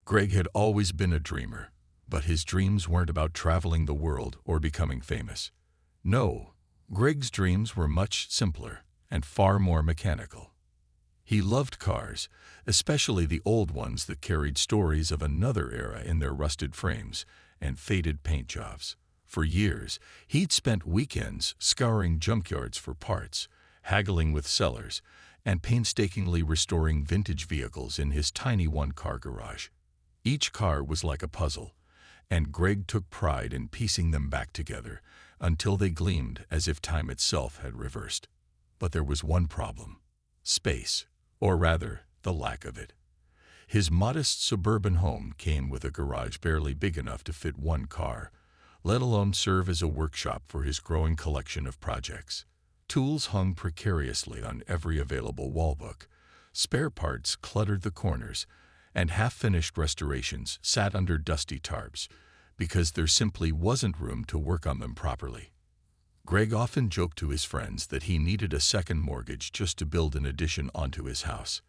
Greg had always been a dreamer, but his dreams weren't about traveling the world or becoming famous. No, Greg's dreams were much simpler and far more mechanical. He loved cars, especially the old ones that carried stories of another era in their rusted frames and faded paint jobs. For years, he'd spent weekends scouring junkyards for parts, haggling with sellers, and painstakingly restoring vintage vehicles in his tiny one-car garage. Each car was like a puzzle, and Greg took pride in piecing them back together until they gleamed as if time itself had reversed. But there was one problem: space, or rather, the lack of it. His modest suburban home came with a garage barely big enough to fit one car, let alone serve as a workshop for his growing collection of projects. Tools hung precariously on every available wallbook, spare parts cluttered the corners, and half-finished restorations sat under dusty tarps because there simply wasn't room to work on them properly. Greg often joked to his friends that he needed a second mortgage just to build an addition onto his house.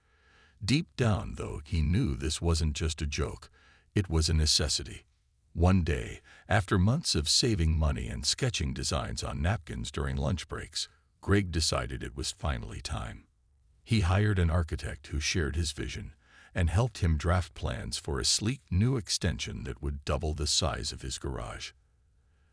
Deep down, though, he knew this wasn't just a joke, it was a necessity. One day, after months of saving money and sketching designs on napkins during lunch breaks, Greg decided it was finally time. He hired an architect who shared his vision and helped him draft plans for a sleek new extension that would double the size of his garage.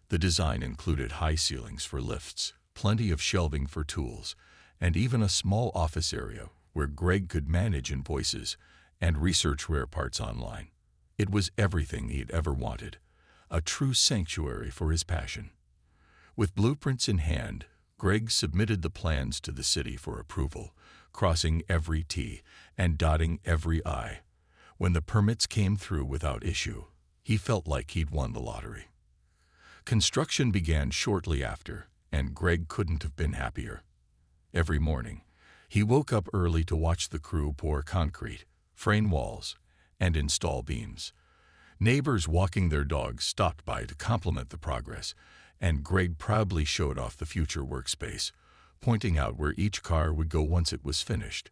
The design included high ceilings for lifts, plenty of shelving for tools, and even a small office area where Greg could manage invoices and research rare parts online. It was everything he'd ever wanted, a true sanctuary for his passion. With blueprints in hand, Greg submitted the plans to the city for approval, crossing every T and dotting every I. When the permits came through without issue, he felt like he'd won the lottery. Construction began shortly after, and Greg couldn't have been happier. Every morning, he woke up early to watch the crew pour concrete, frame walls, and install beams. Neighbors walking their dogs stopped by to compliment the progress, and Greg proudly showed off the future workspace, pointing out where each car would go once it was finished.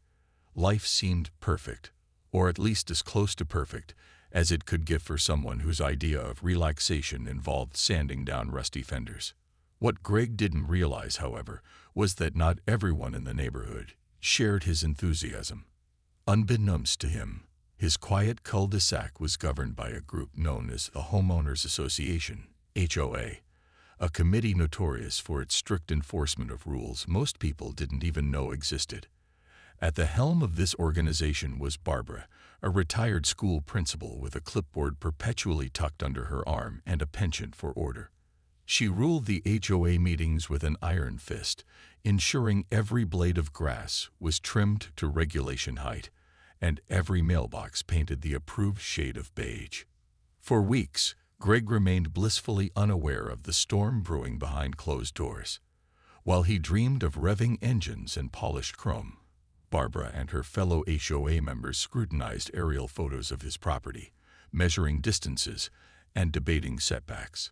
Life seemed perfect, or at least as close to perfect as it could get for someone whose idea of relaxation involved sanding down rusty fenders. What Greg didn't realize, however, was that not everyone in the neighborhood shared his enthusiasm. Unbeknownst to him, his quiet cul-de-sac was governed by a group known as the Homeowners Association, HOA, a committee notorious for its strict enforcement of rules most people didn't even know existed. At the helm of this organization was Barbara, a retired school principal with a clipboard perpetually tucked under her arm and a penchant for order. She ruled the HOA meetings with an iron fist, ensuring every blade of grass was trimmed to regulation height, and every mailbox painted the approved shade of beige. For weeks, Greg remained blissfully unaware of the storm brewing behind closed doors. While he dreamed of revving engines and polished chrome, Barbara and her fellow HOA members scrutinized aerial photos of his property, measuring distances and debating setbacks.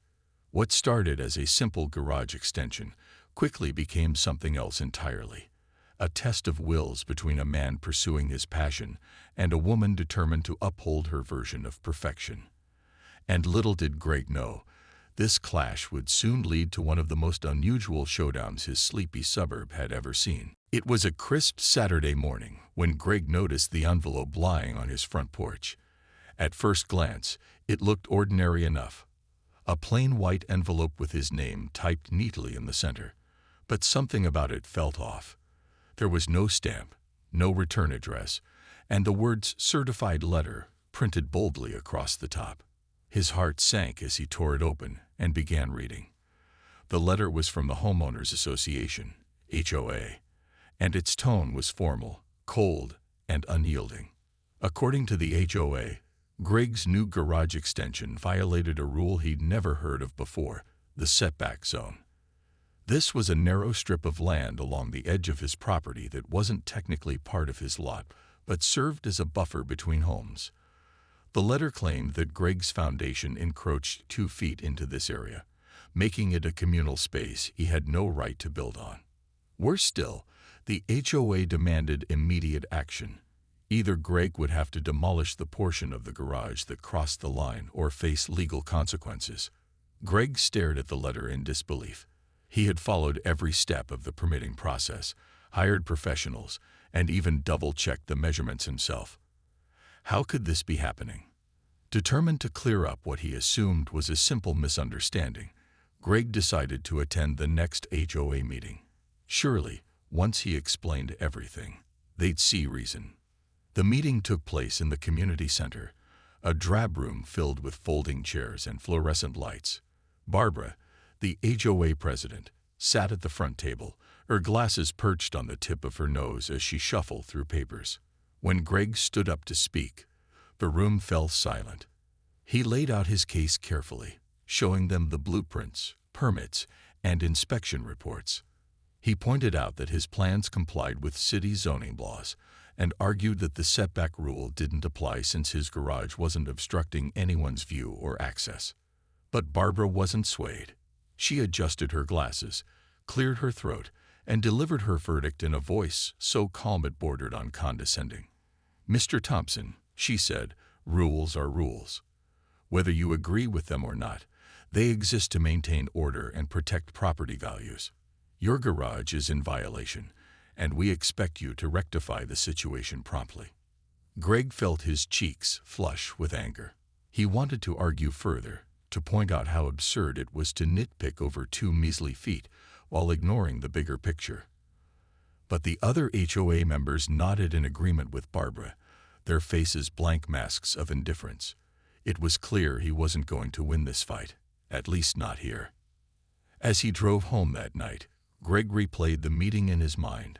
What started as a simple garage extension quickly became something else entirely, a test of wills between a man pursuing his passion and a woman determined to uphold her version of perfection. And little did Greg know, this clash would soon lead to one of the most unusual showdowns his sleepy suburb had ever seen. It was a crisp Saturday morning when Greg noticed the envelope lying on his front porch. At first glance, it looked ordinary enough. A plain white envelope with his name typed neatly in the center. But something about it felt off. There was no stamp, no return address, and the words "certified letter" printed boldly across the top. His heart sank as he tore it open and began reading. The letter was from the Homeowners Association, HOA, and its tone was formal, cold, and unyielding. According to the HOA, Greg's new garage extension violated a rule he'd never heard of before, the setback zone. This was a narrow strip of land along the edge of his property that wasn't technically part of his lot, but served as a buffer between homes. The letter claimed that Greg's foundation encroached 2 feet into this area, making it a communal space he had no right to build on. Worse still, the HOA demanded immediate action. Either Greg would have to demolish the portion of the garage that crossed the line or face legal consequences. Greg stared at the letter in disbelief. He had followed every step of the permitting process, hired professionals, and even double-checked the measurements himself. How could this be happening? Determined to clear up what he assumed was a simple misunderstanding, Greg decided to attend the next HOA meeting. Surely, once he explained everything, they'd see reason. The meeting took place in the community center, a drab room filled with folding chairs and fluorescent lights. Barbara, the HOA president, sat at the front table, her glasses perched on the tip of her nose as she shuffled through papers. When Greg stood up to speak, the room fell silent. He laid out his case carefully, showing them the blueprints, permits, and inspection reports. He pointed out that his plans complied with city zoning laws and argued that the setback rule didn't apply since his garage wasn't obstructing anyone's view or access. But Barbara wasn't swayed. She adjusted her glasses, cleared her throat, and delivered her verdict in a voice so calm it bordered on condescending. "Mr. Thompson," she said, "rules are rules. Whether you agree with them or not, they exist to maintain order and protect property values. Your garage is in violation, and we expect you to rectify the situation promptly." Greg felt his cheeks flush with anger. He wanted to argue further, to point out how absurd it was to nitpick over 2 measly feet while ignoring the bigger picture. But the other HOA members nodded in agreement with Barbara, their faces blank masks of indifference. It was clear he wasn't going to win this fight, at least not here. As he drove home that night, Greg replayed the meeting in his mind,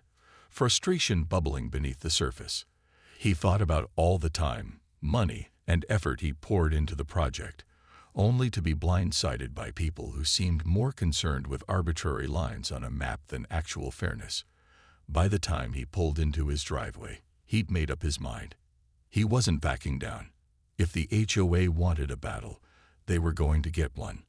frustration bubbling beneath the surface. He thought about all the time, money, and effort he poured into the project, only to be blindsided by people who seemed more concerned with arbitrary lines on a map than actual fairness. By the time he pulled into his driveway, he'd made up his mind. He wasn't backing down. If the HOA wanted a battle, they were going to get one.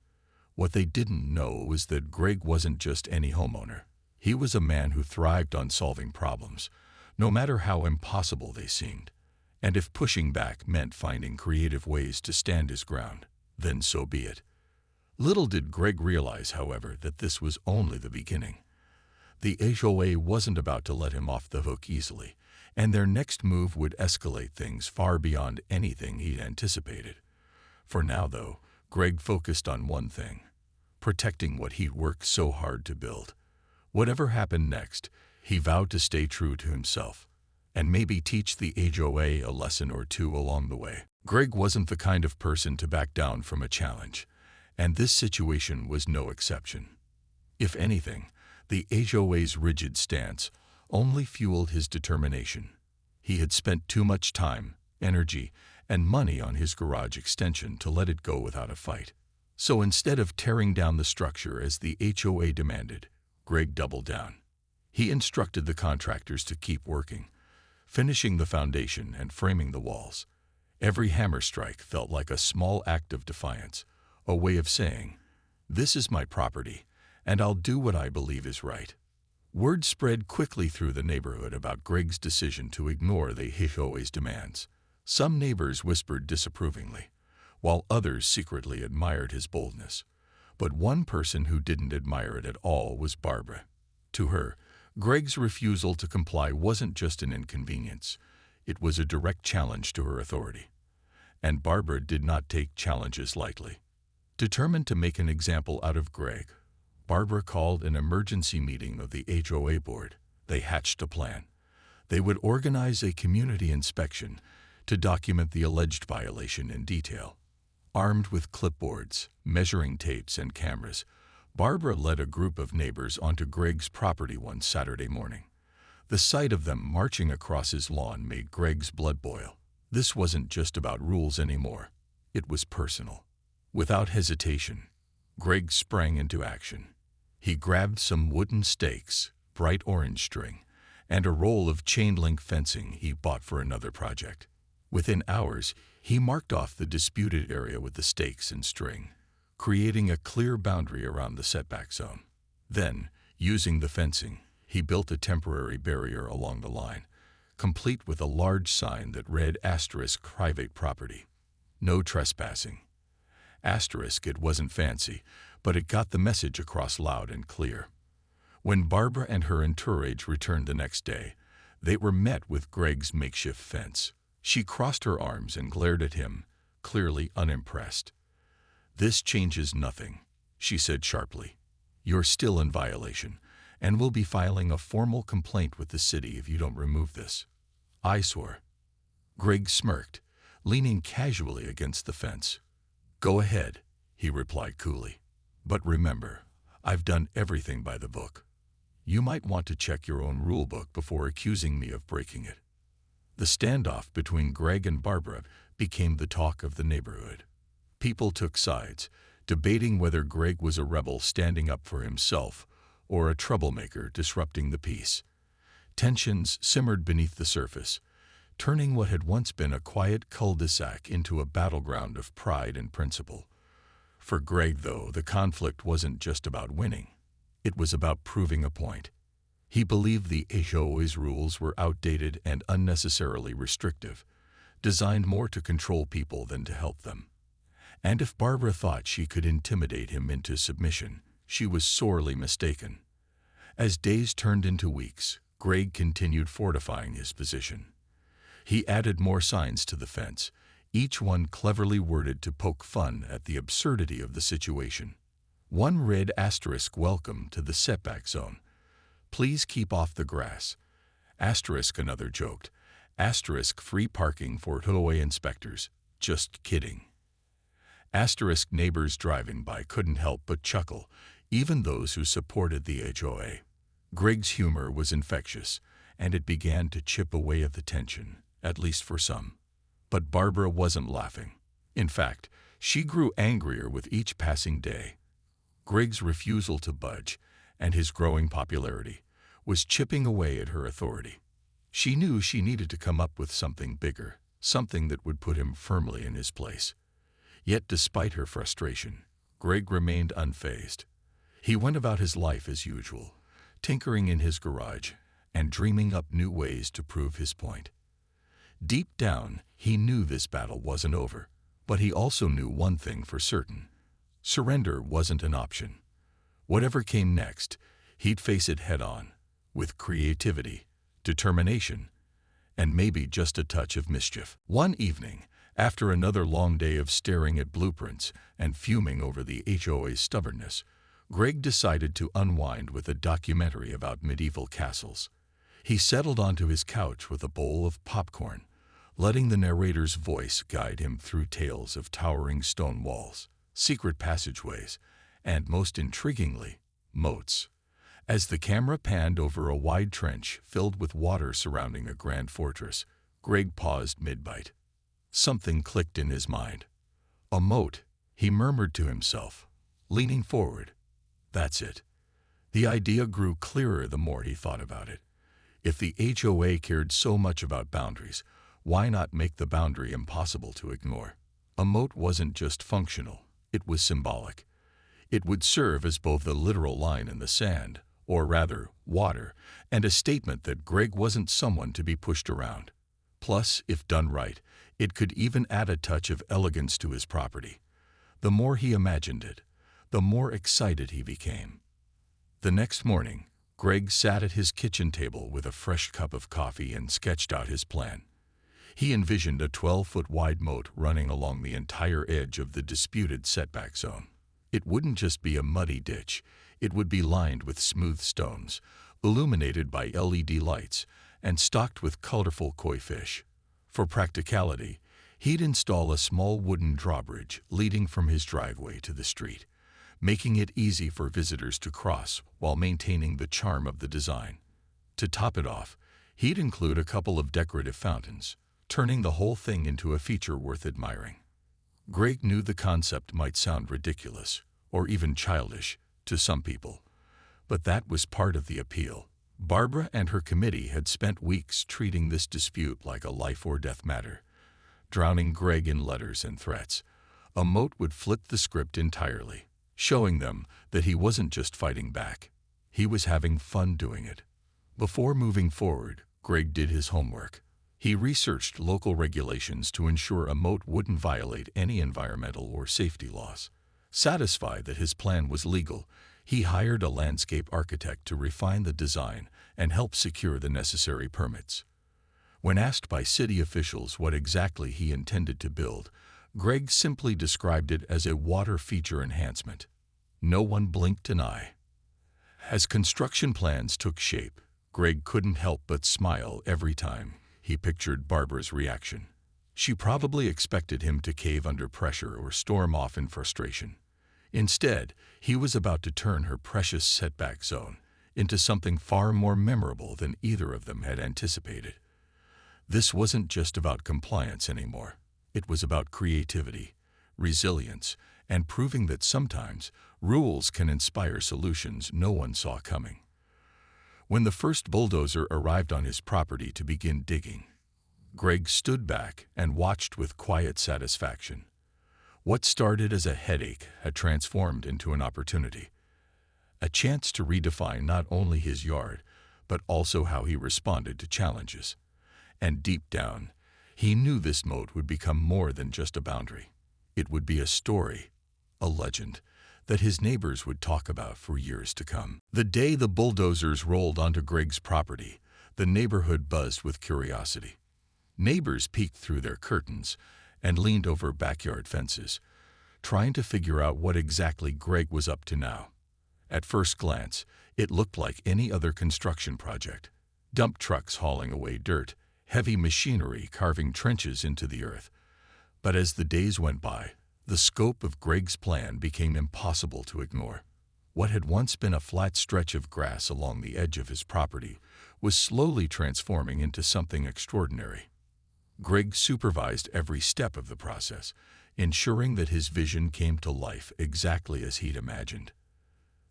What they didn't know was that Greg wasn't just any homeowner. He was a man who thrived on solving problems, no matter how impossible they seemed. And if pushing back meant finding creative ways to stand his ground, then so be it. Little did Greg realize, however, that this was only the beginning. The HOA wasn't about to let him off the hook easily, and their next move would escalate things far beyond anything he'd anticipated. For now, though, Greg focused on one thing: protecting what he'd worked so hard to build. Whatever happened next, he vowed to stay true to himself, and maybe teach the HOA a lesson or two along the way. Greg wasn't the kind of person to back down from a challenge, and this situation was no exception. If anything, the HOA's rigid stance only fueled his determination. He had spent too much time, energy, and money on his garage extension to let it go without a fight. So instead of tearing down the structure as the HOA demanded, Greg doubled down. He instructed the contractors to keep working, finishing the foundation and framing the walls. Every hammer strike felt like a small act of defiance, a way of saying, "This is my property, and I'll do what I believe is right." Word spread quickly through the neighborhood about Greg's decision to ignore the HOA's demands. Some neighbors whispered disapprovingly, while others secretly admired his boldness. But one person who didn't admire it at all was Barbara. To her, Greg's refusal to comply wasn't just an inconvenience, it was a direct challenge to her authority. And Barbara did not take challenges lightly. Determined to make an example out of Greg, Barbara called an emergency meeting of the HOA board. They hatched a plan. They would organize a community inspection to document the alleged violation in detail. Armed with clipboards, measuring tapes, and cameras, Barbara led a group of neighbors onto Greg's property one Saturday morning. The sight of them marching across his lawn made Greg's blood boil. This wasn't just about rules anymore. It was personal. Without hesitation, Greg sprang into action. He grabbed some wooden stakes, bright orange string, and a roll of chain-link fencing he bought for another project. Within hours, he marked off the disputed area with the stakes and string, creating a clear boundary around the setback zone. Then, using the fencing, he built a temporary barrier along the line, complete with a large sign that read asterisk private property. No trespassing. Asterisk, it wasn't fancy, but it got the message across loud and clear. When Barbara and her entourage returned the next day, they were met with Greg's makeshift fence. She crossed her arms and glared at him, clearly unimpressed. "This changes nothing," she said sharply. "You're still in violation, and we'll be filing a formal complaint with the city if you don't remove this." "I swore." Greg smirked, leaning casually against the fence. "Go ahead," he replied coolly. "But remember, I've done everything by the book. You might want to check your own rule book before accusing me of breaking it." The standoff between Greg and Barbara became the talk of the neighborhood. People took sides, debating whether Greg was a rebel standing up for himself or a troublemaker disrupting the peace. Tensions simmered beneath the surface, turning what had once been a quiet cul-de-sac into a battleground of pride and principle. For Greg, though, the conflict wasn't just about winning. It was about proving a point. He believed the HOA's rules were outdated and unnecessarily restrictive, designed more to control people than to help them. And if Barbara thought she could intimidate him into submission, she was sorely mistaken. As days turned into weeks, Greg continued fortifying his position. He added more signs to the fence, each one cleverly worded to poke fun at the absurdity of the situation. One read asterisk welcome to the setback zone. Please keep off the grass. Asterisk, another joked. Asterisk, free parking for HOA inspectors. Just kidding. Asterisk, neighbors driving by couldn't help but chuckle, even those who supported the HOA. Greg's humor was infectious, and it began to chip away at the tension, at least for some. But Barbara wasn't laughing. In fact, she grew angrier with each passing day. Greg's refusal to budge, and his growing popularity, was chipping away at her authority. She knew she needed to come up with something bigger, something that would put him firmly in his place. Yet despite her frustration, Greg remained unfazed. He went about his life as usual, tinkering in his garage and dreaming up new ways to prove his point. Deep down, he knew this battle wasn't over, but he also knew one thing for certain. Surrender wasn't an option. Whatever came next, he'd face it head-on, with creativity, determination, and maybe just a touch of mischief. One evening, after another long day of staring at blueprints and fuming over the HOA's stubbornness, Greg decided to unwind with a documentary about medieval castles. He settled onto his couch with a bowl of popcorn, letting the narrator's voice guide him through tales of towering stone walls, secret passageways, and, most intriguingly, moats. As the camera panned over a wide trench filled with water surrounding a grand fortress, Greg paused mid-bite. Something clicked in his mind. "A moat," he murmured to himself, leaning forward. That's it. The idea grew clearer the more he thought about it. If the HOA cared so much about boundaries, why not make the boundary impossible to ignore? A moat wasn't just functional, it was symbolic. It would serve as both a literal line in the sand, or rather, water, and a statement that Greg wasn't someone to be pushed around. Plus, if done right, it could even add a touch of elegance to his property. The more he imagined it, the more excited he became. The next morning, Greg sat at his kitchen table with a fresh cup of coffee and sketched out his plan. He envisioned a 12-foot wide moat running along the entire edge of the disputed setback zone. It wouldn't just be a muddy ditch, it would be lined with smooth stones, illuminated by LED lights, and stocked with colorful koi fish. For practicality, he'd install a small wooden drawbridge leading from his driveway to the street, making it easy for visitors to cross while maintaining the charm of the design. To top it off, he'd include a couple of decorative fountains, turning the whole thing into a feature worth admiring. Greg knew the concept might sound ridiculous, or even childish, to some people, but that was part of the appeal. Barbara and her committee had spent weeks treating this dispute like a life-or-death matter, drowning Greg in letters and threats. A moat would flip the script entirely, showing them that he wasn't just fighting back, he was having fun doing it. Before moving forward, Greg did his homework. He researched local regulations to ensure a moat wouldn't violate any environmental or safety laws. Satisfied that his plan was legal, he hired a landscape architect to refine the design and help secure the necessary permits. When asked by city officials what exactly he intended to build, Greg simply described it as a water feature enhancement. No one blinked an eye. As construction plans took shape, Greg couldn't help but smile every time he pictured Barbara's reaction. She probably expected him to cave under pressure or storm off in frustration. Instead, he was about to turn her precious setback zone into something far more memorable than either of them had anticipated. This wasn't just about compliance anymore. It was about creativity, resilience, and proving that sometimes rules can inspire solutions no one saw coming. When the first bulldozer arrived on his property to begin digging, Greg stood back and watched with quiet satisfaction. What started as a headache had transformed into an opportunity, a chance to redefine not only his yard, but also how he responded to challenges. And deep down, he knew this moat would become more than just a boundary. It would be a story, a legend, that his neighbors would talk about for years to come. The day the bulldozers rolled onto Greg's property, the neighborhood buzzed with curiosity. Neighbors peeked through their curtains and leaned over backyard fences, trying to figure out what exactly Greg was up to now. At first glance, it looked like any other construction project. Dump trucks hauling away dirt, heavy machinery carving trenches into the earth. But as the days went by, the scope of Greg's plan became impossible to ignore. What had once been a flat stretch of grass along the edge of his property was slowly transforming into something extraordinary. Greg supervised every step of the process, ensuring that his vision came to life exactly as he'd imagined.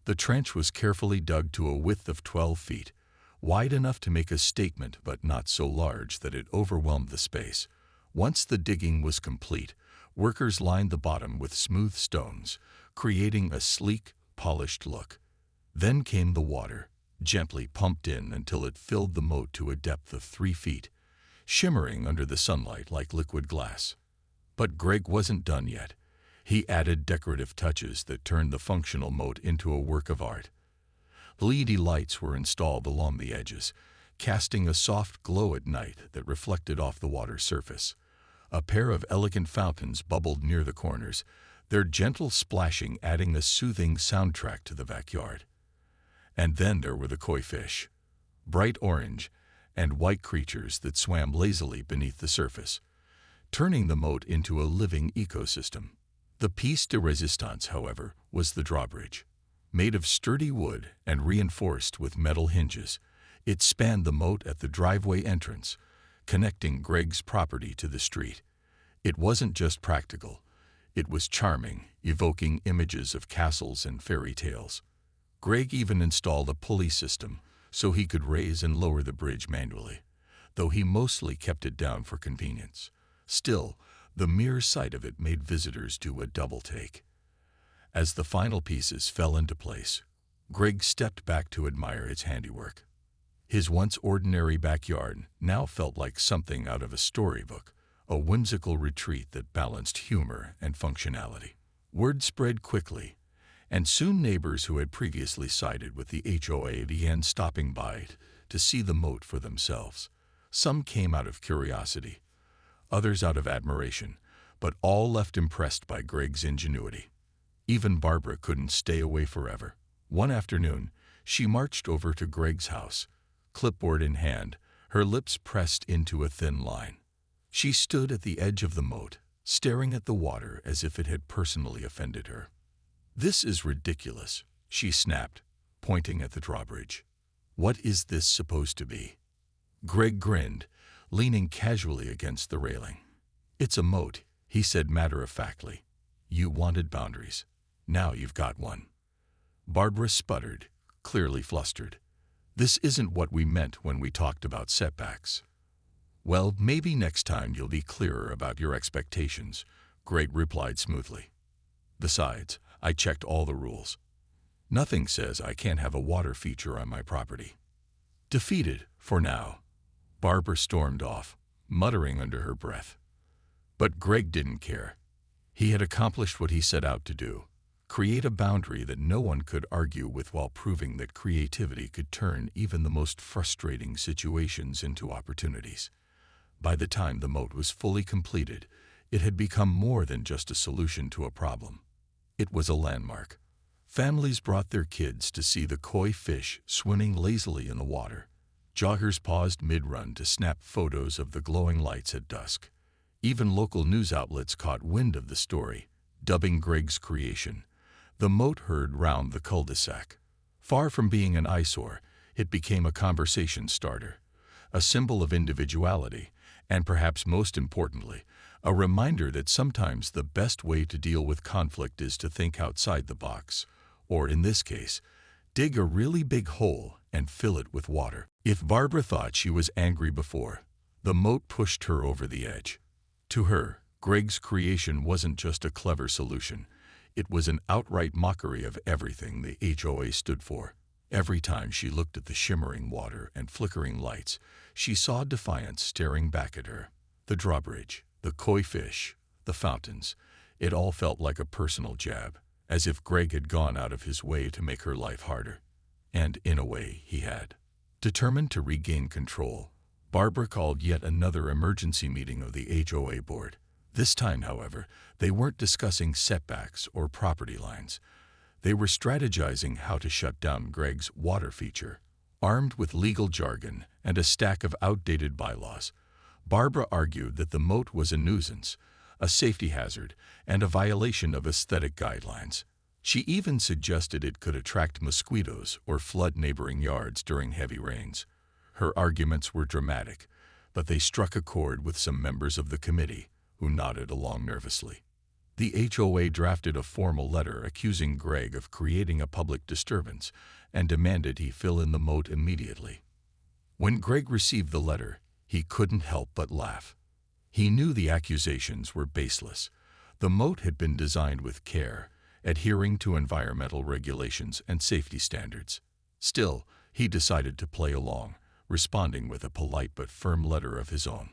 The trench was carefully dug to a width of 12 feet, wide enough to make a statement but not so large that it overwhelmed the space. Once the digging was complete, workers lined the bottom with smooth stones, creating a sleek, polished look. Then came the water, gently pumped in until it filled the moat to a depth of 3 feet, shimmering under the sunlight like liquid glass. But Greg wasn't done yet. He added decorative touches that turned the functional moat into a work of art. LED lights were installed along the edges, casting a soft glow at night that reflected off the water's surface. A pair of elegant fountains bubbled near the corners, their gentle splashing adding a soothing soundtrack to the backyard. And then there were the koi fish, bright orange and white creatures that swam lazily beneath the surface, turning the moat into a living ecosystem. The piece de resistance, however, was the drawbridge. Made of sturdy wood and reinforced with metal hinges, it spanned the moat at the driveway entrance, connecting Greg's property to the street. It wasn't just practical. It was charming, evoking images of castles and fairy tales. Greg even installed a pulley system so he could raise and lower the bridge manually, though he mostly kept it down for convenience. Still, the mere sight of it made visitors do a double take. As the final pieces fell into place, Greg stepped back to admire its handiwork. His once ordinary backyard now felt like something out of a storybook, a whimsical retreat that balanced humor and functionality. Word spread quickly, and soon neighbors who had previously sided with the HOA began stopping by to see the moat for themselves. Some came out of curiosity, others out of admiration, but all left impressed by Greg's ingenuity. Even Barbara couldn't stay away forever. One afternoon, she marched over to Greg's house, clipboard in hand, her lips pressed into a thin line. She stood at the edge of the moat, staring at the water as if it had personally offended her. "This is ridiculous," she snapped, pointing at the drawbridge. "What is this supposed to be?" Greg grinned, leaning casually against the railing. "It's a moat," he said matter-of-factly. "You wanted boundaries. Now you've got one." Barbara sputtered, clearly flustered. "This isn't what we meant when we talked about setbacks." "Well, maybe next time you'll be clearer about your expectations," Greg replied smoothly. "Besides, I checked all the rules. Nothing says I can't have a water feature on my property." Defeated, for now, Barbara stormed off, muttering under her breath. But Greg didn't care. He had accomplished what he set out to do: create a boundary that no one could argue with, while proving that creativity could turn even the most frustrating situations into opportunities. By the time the moat was fully completed, it had become more than just a solution to a problem. It was a landmark. Families brought their kids to see the koi fish swimming lazily in the water. Joggers paused mid-run to snap photos of the glowing lights at dusk. Even local news outlets caught wind of the story, dubbing Greg's creation the moat heard round the cul-de-sac. Far from being an eyesore, it became a conversation starter, a symbol of individuality, and perhaps most importantly, a reminder that sometimes the best way to deal with conflict is to think outside the box, or in this case, dig a really big hole and fill it with water. If Barbara thought she was angry before, the moat pushed her over the edge. To her, Greg's creation wasn't just a clever solution. It was an outright mockery of everything the HOA stood for. Every time she looked at the shimmering water and flickering lights, she saw defiance staring back at her. The drawbridge, the koi fish, the fountains, it all felt like a personal jab, as if Greg had gone out of his way to make her life harder. And in a way, he had. Determined to regain control, Barbara called yet another emergency meeting of the HOA board. This time, however, they weren't discussing setbacks or property lines. They were strategizing how to shut down Greg's water feature. Armed with legal jargon and a stack of outdated bylaws, Barbara argued that the moat was a nuisance, a safety hazard, and a violation of aesthetic guidelines. She even suggested it could attract mosquitoes or flood neighboring yards during heavy rains. Her arguments were dramatic, but they struck a chord with some members of the committee, who nodded along nervously. The HOA drafted a formal letter accusing Greg of creating a public disturbance and demanded he fill in the moat immediately. When Greg received the letter, he couldn't help but laugh. He knew the accusations were baseless. The moat had been designed with care, adhering to environmental regulations and safety standards. Still, he decided to play along, responding with a polite but firm letter of his own.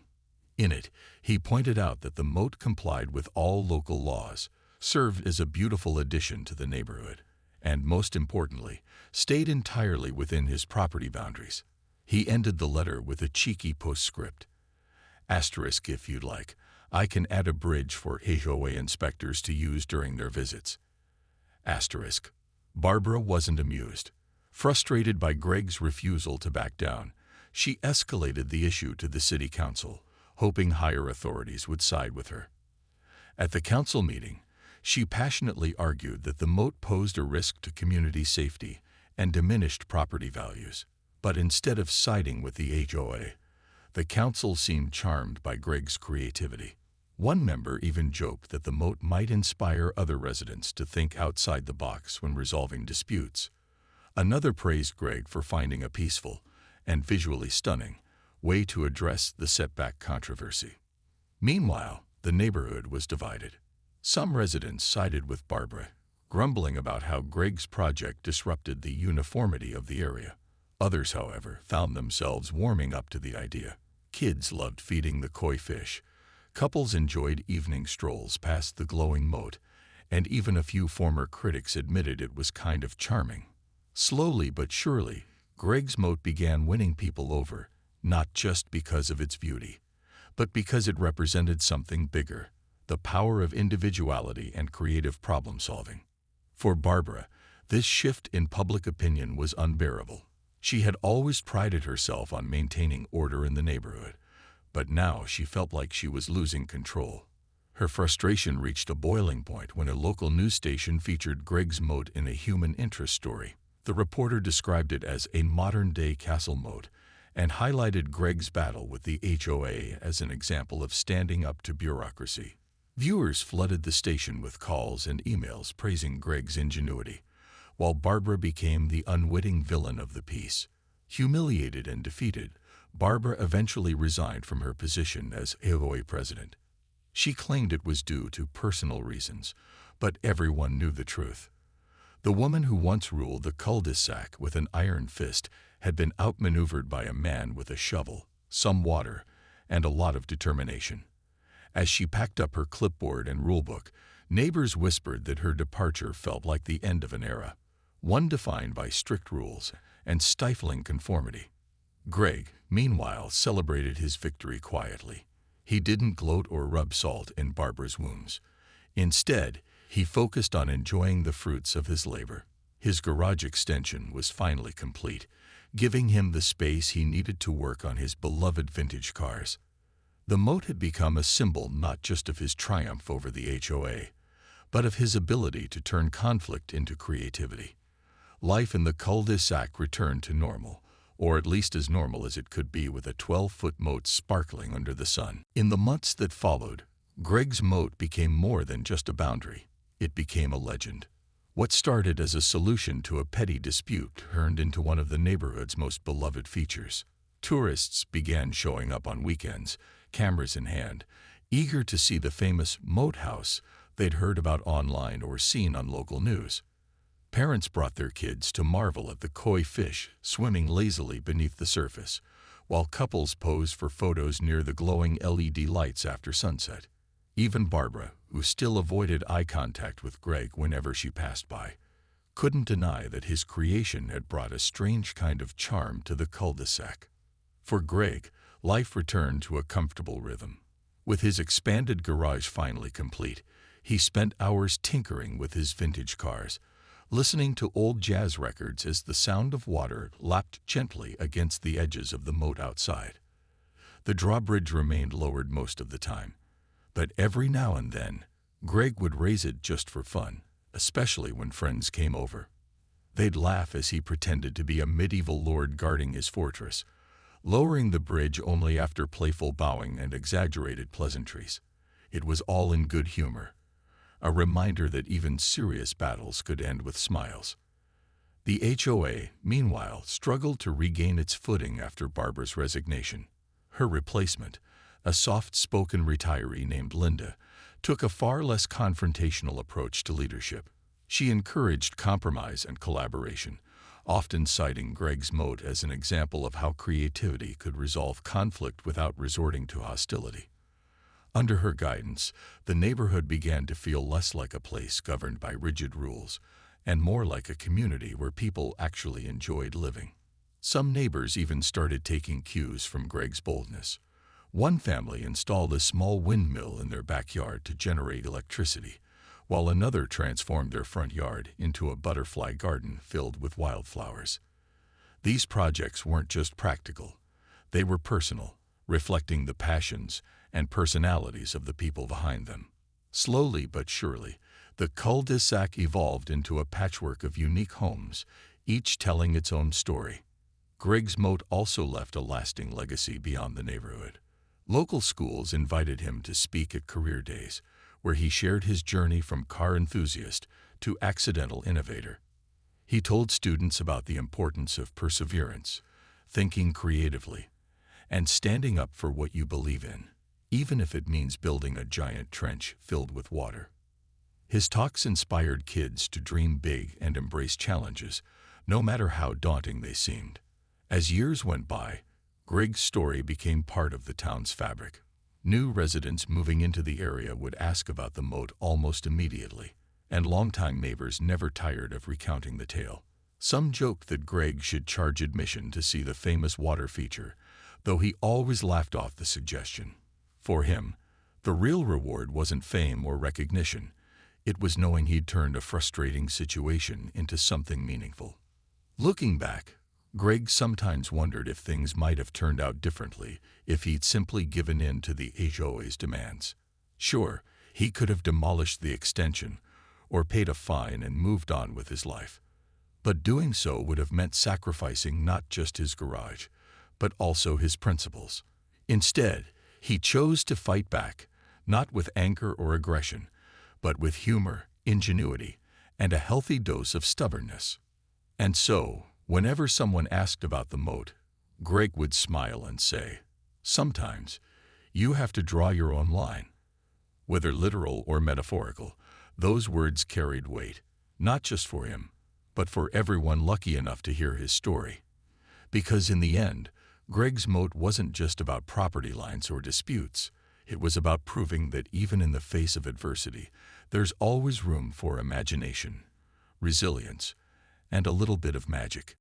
In it, he pointed out that the moat complied with all local laws, served as a beautiful addition to the neighborhood, and most importantly, stayed entirely within his property boundaries. He ended the letter with a cheeky postscript. Asterisk, if you'd like, I can add a bridge for HOA inspectors to use during their visits. Asterisk. Barbara wasn't amused. Frustrated by Greg's refusal to back down, she escalated the issue to the city council, hoping higher authorities would side with her. At the council meeting, she passionately argued that the moat posed a risk to community safety and diminished property values. But instead of siding with the HOA, the council seemed charmed by Greg's creativity. One member even joked that the moat might inspire other residents to think outside the box when resolving disputes. Another praised Greg for finding a peaceful and visually stunning way to address the setback controversy. Meanwhile, the neighborhood was divided. Some residents sided with Barbara, grumbling about how Greg's project disrupted the uniformity of the area. Others, however, found themselves warming up to the idea. Kids loved feeding the koi fish. Couples enjoyed evening strolls past the glowing moat, and even a few former critics admitted it was kind of charming. Slowly but surely, Greg's moat began winning people over, not just because of its beauty, but because it represented something bigger: the power of individuality and creative problem-solving. For Barbara, this shift in public opinion was unbearable. She had always prided herself on maintaining order in the neighborhood, but now she felt like she was losing control. Her frustration reached a boiling point when a local news station featured Greg's moat in a human interest story. The reporter described it as a modern-day castle moat and highlighted Greg's battle with the HOA as an example of standing up to bureaucracy. Viewers flooded the station with calls and emails praising Greg's ingenuity, while Barbara became the unwitting villain of the piece. Humiliated and defeated, Barbara eventually resigned from her position as HOA president. She claimed it was due to personal reasons, but everyone knew the truth. The woman who once ruled the cul-de-sac with an iron fist had been outmaneuvered by a man with a shovel. some water, and a lot of determination. As she packed up her clipboard and rulebook, neighbors whispered that her departure felt like the end of an era, one defined by strict rules and stifling conformity. Greg, meanwhile, celebrated his victory quietly. He didn't gloat or rub salt in Barbara's wounds. Instead, he focused on enjoying the fruits of his labor. His garage extension was finally complete, giving him the space he needed to work on his beloved vintage cars. The Moat had become a symbol not just of his triumph over the HOA, but of his ability to turn conflict into creativity. Life in the cul-de-sac returned to normal, or at least as normal as it could be with a 12-foot moat sparkling under the sun. In the months that followed, Greg's moat became more than just a boundary. It became a legend. What started as a solution to a petty dispute turned into one of the neighborhood's most beloved features. Tourists began showing up on weekends, cameras in hand, eager to see the famous Moat house they'd heard about online or seen on local news. Parents brought their kids to marvel at the koi fish swimming lazily beneath the surface, while couples posed for photos near the glowing LED lights after sunset. Even Barbara, who still avoided eye contact with Greg whenever she passed by, couldn't deny that his creation had brought a strange kind of charm to the cul-de-sac. For Greg, life returned to a comfortable rhythm. With his expanded garage finally complete, he spent hours tinkering with his vintage cars, listening to old jazz records as the sound of water lapped gently against the edges of the moat outside. The drawbridge remained lowered most of the time, but every now and then, Greg would raise it just for fun, especially when friends came over. They'd laugh as he pretended to be a medieval lord guarding his fortress, lowering the bridge only after playful bowing and exaggerated pleasantries. It was all in good humor, a reminder that even serious battles could end with smiles. The HOA, meanwhile, struggled to regain its footing after Barbara's resignation. Her replacement, a soft-spoken retiree named Linda, took a far less confrontational approach to leadership. She encouraged compromise and collaboration, often citing Greg's Moat as an example of how creativity could resolve conflict without resorting to hostility. Under her guidance, the neighborhood began to feel less like a place governed by rigid rules, and more like a community where people actually enjoyed living. Some neighbors even started taking cues from Greg's boldness. One family installed a small windmill in their backyard to generate electricity, while another transformed their front yard into a butterfly garden filled with wildflowers. These projects weren't just practical, they were personal, reflecting the passions and personalities of the people behind them. Slowly but surely, the cul-de-sac evolved into a patchwork of unique homes, each telling its own story. Greg's Moat also left a lasting legacy beyond the neighborhood. Local schools invited him to speak at career days, where he shared his journey from car enthusiast to accidental innovator. He told students about the importance of perseverance, thinking creatively, and standing up for what you believe in, even if it means building a giant trench filled with water. His talks inspired kids to dream big and embrace challenges, no matter how daunting they seemed. As years went by, Greg's story became part of the town's fabric. New residents moving into the area would ask about the Moat almost immediately, and longtime neighbors never tired of recounting the tale. Some joked that Greg should charge admission to see the famous water feature, though he always laughed off the suggestion. For him, the real reward wasn't fame or recognition. It was knowing he'd turned a frustrating situation into something meaningful. Looking back, Greg sometimes wondered if things might have turned out differently if he'd simply given in to the HOA's demands. Sure, he could have demolished the extension or paid a fine and moved on with his life. But doing so would have meant sacrificing not just his garage, but also his principles. Instead, he chose to fight back, not with anger or aggression, but with humor, ingenuity, and a healthy dose of stubbornness. And so, whenever someone asked about the Moat, Greg would smile and say, "Sometimes, you have to draw your own line." Whether literal or metaphorical, those words carried weight, not just for him, but for everyone lucky enough to hear his story. Because in the end, Greg's moat wasn't just about property lines or disputes. It was about proving that even in the face of adversity, there's always room for imagination, resilience, and a little bit of magic.